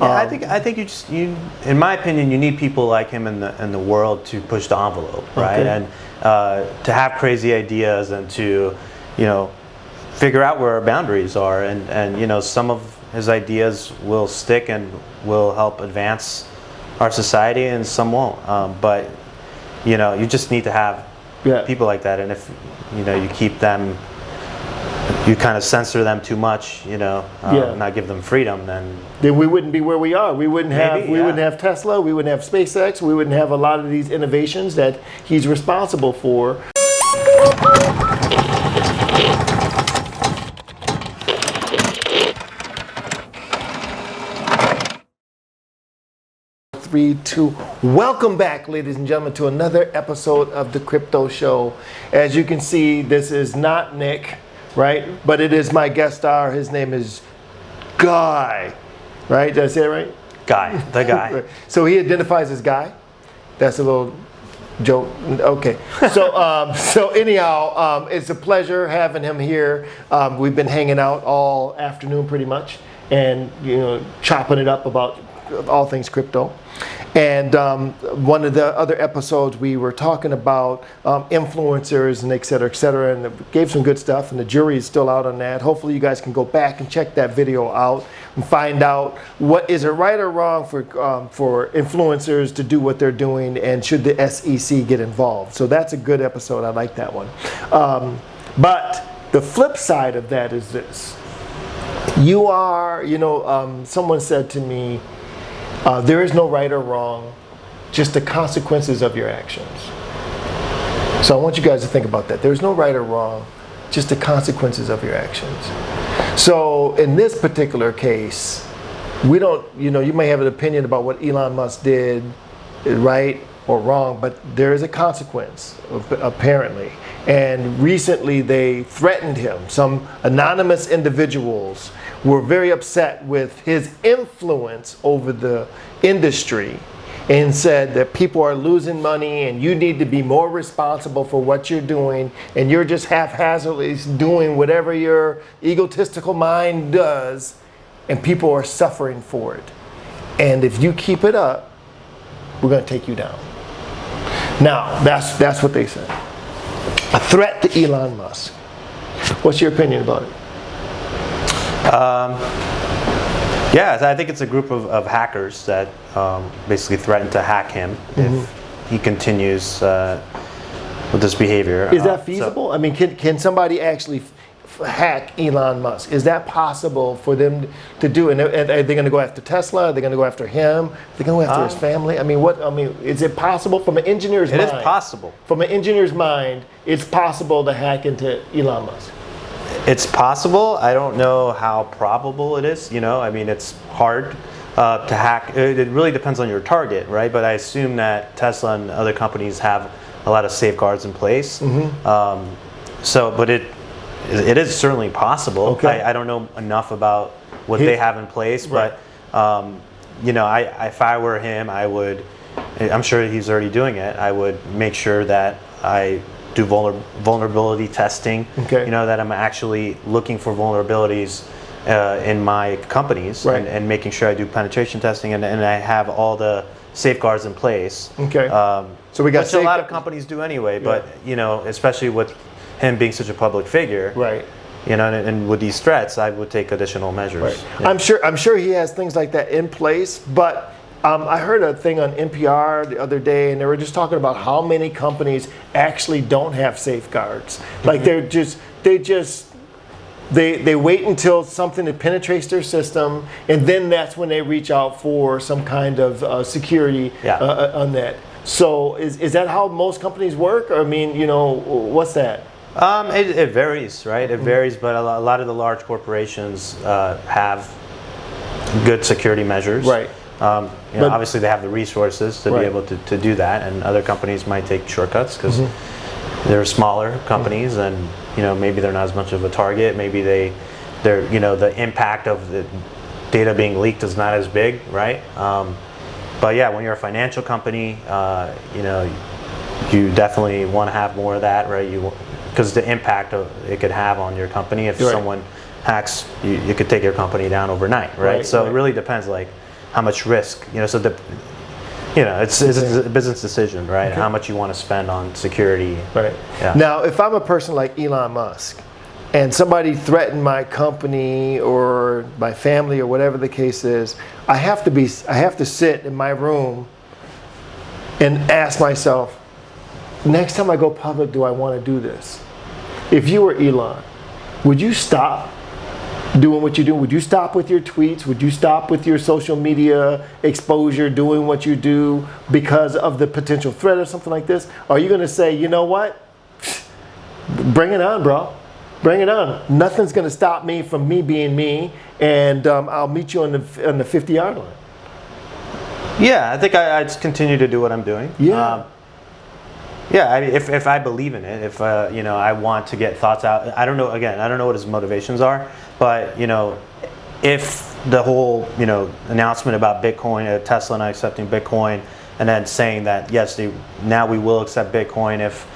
Yeah, I think you in my opinion you need people like him in the world to push the envelope, right? Okay. And to have crazy ideas and to figure out where our boundaries are, and some of his ideas will stick and will help advance our society, and some won't. But you just need to have people like that, and if you keep them, you kind of censor them too much, not give them freedom, then we wouldn't be where we are. We wouldn't have Tesla. We wouldn't have SpaceX. We wouldn't have a lot of these innovations that he's responsible for. 3, 2. Welcome back, ladies and gentlemen, to another episode of the Crypto Show. As you can see, this is not Nick, right? But it is my guest star. His name is Guy, right? Did I say it right? Guy, the guy. So he identifies as Guy. That's a little joke. Okay. So anyhow, it's a pleasure having him here. We've been hanging out all afternoon pretty much, and chopping it up about all things crypto. And one of the other episodes we were talking about influencers and et cetera, and it gave some good stuff, and the jury is still out on that. Hopefully you guys can go back and check that video out and find out what is it right or wrong for influencers to do what they're doing, and should the SEC get involved. So that's a good episode. I like that one. But the flip side of that is this. You are, someone said to me, there is no right or wrong, just the consequences of your actions. So I want you guys to think about that. There's no right or wrong, just the consequences of your actions. So in this particular case, we don't, you may have an opinion about what Elon Musk did, right or wrong, but there is a consequence, apparently. And recently they threatened him. Some anonymous individuals were very upset with his influence over the industry and said that people are losing money and you need to be more responsible for what you're doing, and you're just haphazardly doing whatever your egotistical mind does, and people are suffering for it. And if you keep it up, we're going to take you down. Now, that's what they said. A threat to Elon Musk. What's your opinion about it? Yeah, I think it's a group of hackers that basically threaten to hack him if he continues with this behavior. Is that feasible? I mean, can somebody actually hack Elon Musk? Is that possible for them to do? And are they going to go after Tesla? Are they going to go after him? Are they going to go after his family? I mean, is it possible from an engineer's mind? It is possible. From an engineer's mind, it's possible to hack into Elon Musk. It's possible. I don't know how probable it is. I mean, it's hard to hack. It really depends on your target, right? But I assume that Tesla and other companies have a lot of safeguards in place. But it is certainly possible. Okay. I don't know enough about what they have in place, right. But if I were him, I'm sure he's already doing it. I would make sure that I do vulnerability testing. Okay. That I'm actually looking for vulnerabilities in my companies, right. and making sure I do penetration testing and I have all the safeguards in place. Okay. So we got which a lot of companies do anyway, but especially with him being such a public figure, right? And with these threats, I would take additional measures. Right. Yeah. I'm sure he has things like that in place, but I heard a thing on NPR the other day, and they were just talking about how many companies actually don't have safeguards. Like they wait until something that penetrates their system, and then that's when they reach out for some kind of security on that. So is that how most companies work? Or, I mean, what's that? It varies, right? It varies, but a lot of the large corporations have good security measures. Right. Obviously they have the resources to be able to do that, and other companies might take shortcuts because they're smaller companies, and maybe they're not as much of a target. Maybe they're the impact of the data being leaked is not as big, right? But yeah, when you're a financial company, you definitely want to have more of that, right? Because the impact it could have on your company if someone hacks, you could take your company down overnight, right? So it really depends. Like, how much risk. So it's a business decision, right? Okay. How much you want to spend on security. Right. Yeah. Now, if I'm a person like Elon Musk, and somebody threatened my company or my family or whatever the case is, I have to sit in my room and ask myself, next time I go public, do I want to do this? If you were Elon, would you stop doing what you do? Would you stop with your tweets? Would you stop with your social media exposure, doing what you do because of the potential threat or something like this? Or are you going to say, you know what? Bring it on, bro. Bring it on. Nothing's going to stop me from me being me, and I'll meet you on the 50-yard line. Yeah, I think I'd continue to do what I'm doing. Yeah. If I believe in it, if I want to get thoughts out. I don't know. Again, I don't know what his motivations are, but if the whole announcement about Bitcoin, Tesla not accepting Bitcoin, and then saying that yes, now we will accept Bitcoin if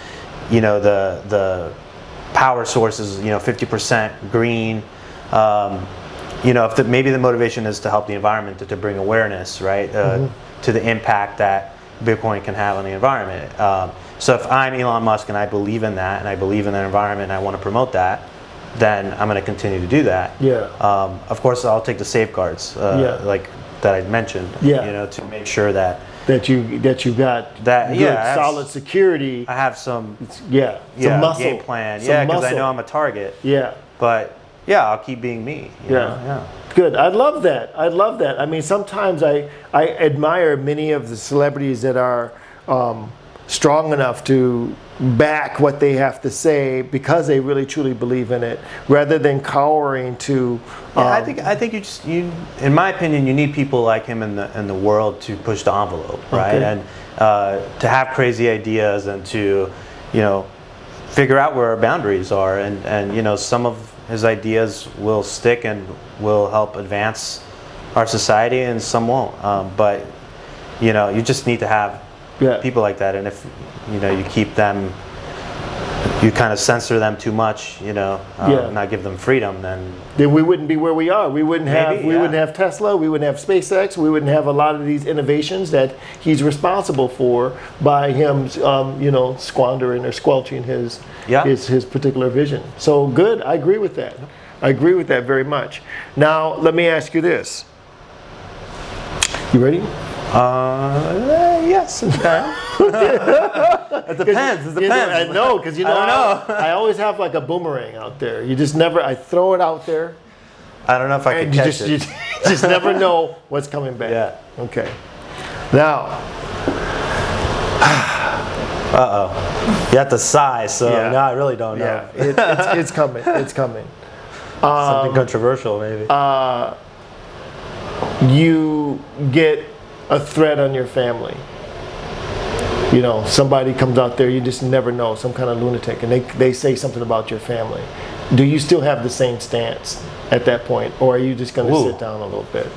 the power source is 50% green. If maybe the motivation is to help the environment, to bring awareness, right, to the impact that Bitcoin can have on the environment. So if I'm Elon Musk and I believe in that, and I believe in the environment, and I want to promote that, then I'm going to continue to do that. Yeah. Of course, I'll take the safeguards, like that I mentioned. Yeah. To make sure that you got good, solid security. I have some some muscle, game plan. Because I know I'm a target. Yeah. But I'll keep being me. Yeah. Good. I love that. I mean, sometimes I admire many of the celebrities that are strong enough to back what they have to say because they really truly believe in it, rather than cowering to. I think you in my opinion, you need people like him in the world to push the envelope, right? Okay. And to have crazy ideas and to figure out where our boundaries are, and some of his ideas will stick and will help advance our society, and some won't. But you just need to have people like that, and if you keep them, you kind of censor them too much, not give them freedom, then we wouldn't be where we are. We wouldn't have Tesla. We wouldn't have SpaceX. We wouldn't have a lot of these innovations that he's responsible for by him, squandering or squelching his particular vision. So good. I agree with that. I agree with that very much. Now let me ask you this. You ready? Yes. Okay. It depends. I know, because I always have like a boomerang out there. You just never. I throw it out there. I don't know if I can catch it. You just never know what's coming back. Yeah. Okay. Now. You have to sigh. So no, I really don't know. Yeah. It's coming. It's coming. Something controversial, maybe. You get a threat on your family. Somebody comes out there, you just never know, some kind of lunatic, and they say something about your family. Do you still have the same stance at that point, or are you just going to sit down a little bit?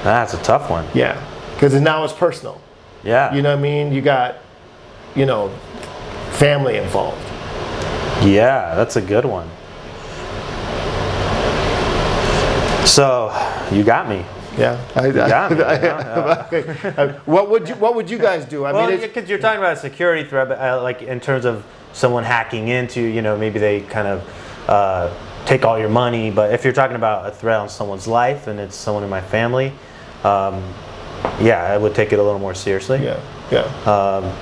That's a tough one. Yeah, because now it's personal. Yeah. You know what I mean? You got, family involved. Yeah, that's a good one. So, you got me. Yeah, What would you guys do? I mean, because you're talking about a security threat, but like in terms of someone hacking into, maybe they kind of take all your money. But if you're talking about a threat on someone's life and it's someone in my family, I would take it a little more seriously. Yeah.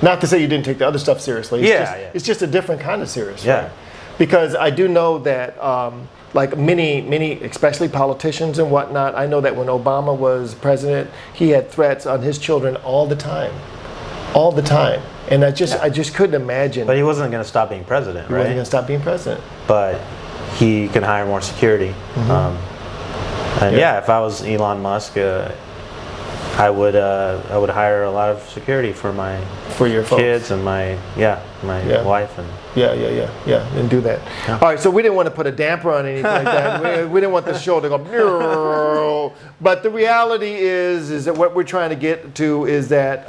Not to say you didn't take the other stuff seriously. It's just a different kind of serious. Yeah. Right? Because I do know that. Like many, especially politicians and whatnot, I know that when Obama was president, he had threats on his children all the time, and I just couldn't imagine. But he wasn't going to stop being president, right? He wasn't going to stop being president. But he can hire more security. If I was Elon Musk, I would hire a lot of security for your kids and my wife and and do that. Yeah. All right, so we didn't want to put a damper on anything like that. We didn't want the show to go. But the reality is that what we're trying to get to is that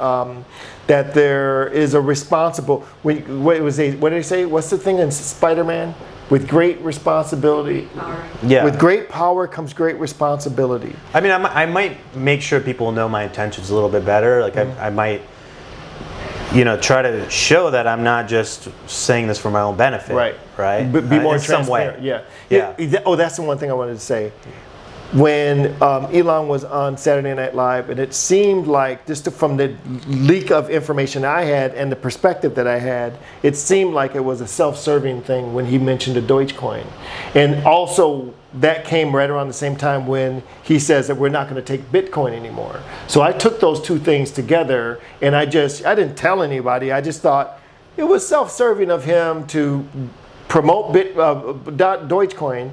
there is a responsible. What did they say? What's the thing in Spider-Man? with great responsibility. Yeah. With great power comes great responsibility. I mean, I might make sure people know my intentions a little bit better. Like I might, try to show that I'm not just saying this for my own benefit. Right. Right. But be more in some way. transparent. Yeah. Oh, that's the one thing I wanted to say. When Elon was on Saturday Night Live, and it seemed like, just from the leak of information I had and the perspective that I had, it seemed like it was a self-serving thing when he mentioned the Dogecoin. And also, that came right around the same time when he says that we're not going to take Bitcoin anymore. So I took those two things together, and I didn't tell anybody. I just thought it was self-serving of him to promote Dogecoin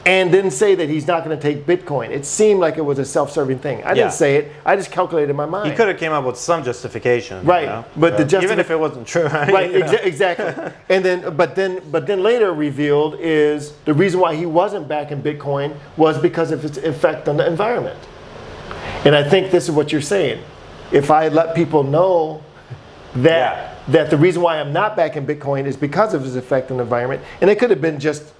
and then say that he's not going to take Bitcoin. It seemed like it was a self-serving thing. I didn't say it. I just calculated in my mind. He could have came up with some justification, right? But the even if it wasn't true, right? Exactly. And then, but then later revealed is the reason why he wasn't backing Bitcoin was because of its effect on the environment. And I think this is what you're saying. If I let people know that the reason why I'm not backing Bitcoin is because of its effect on the environment, and it could have been just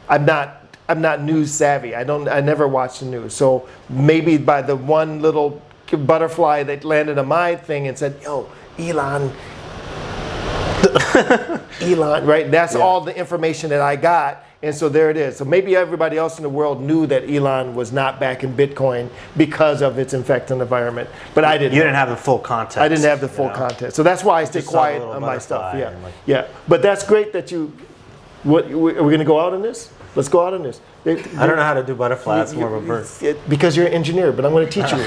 I'm not news savvy. I never watch the news. So maybe by the one little butterfly that landed on my thing and said, "Yo, Elon," right? That's all the information that I got. And so there it is. So maybe everybody else in the world knew that Elon was not backing Bitcoin because of its effect on the environment. But I didn't. You didn't have the full context. I didn't have the full context. So that's why I stay quiet on my stuff. Yeah. But that's great that you. What are we going to go out on this? Let's go out on this. I don't know how to do butterfly. That's more of a bird. Because you're an engineer, but I'm going to teach you.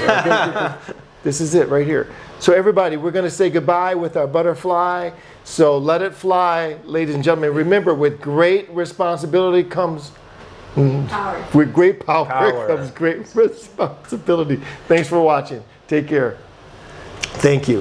This is it right here. So everybody, we're going to say goodbye with our butterfly. So let it fly, ladies and gentlemen. Remember, with great responsibility comes power. With great power comes great responsibility. Thanks for watching. Take care. Thank you.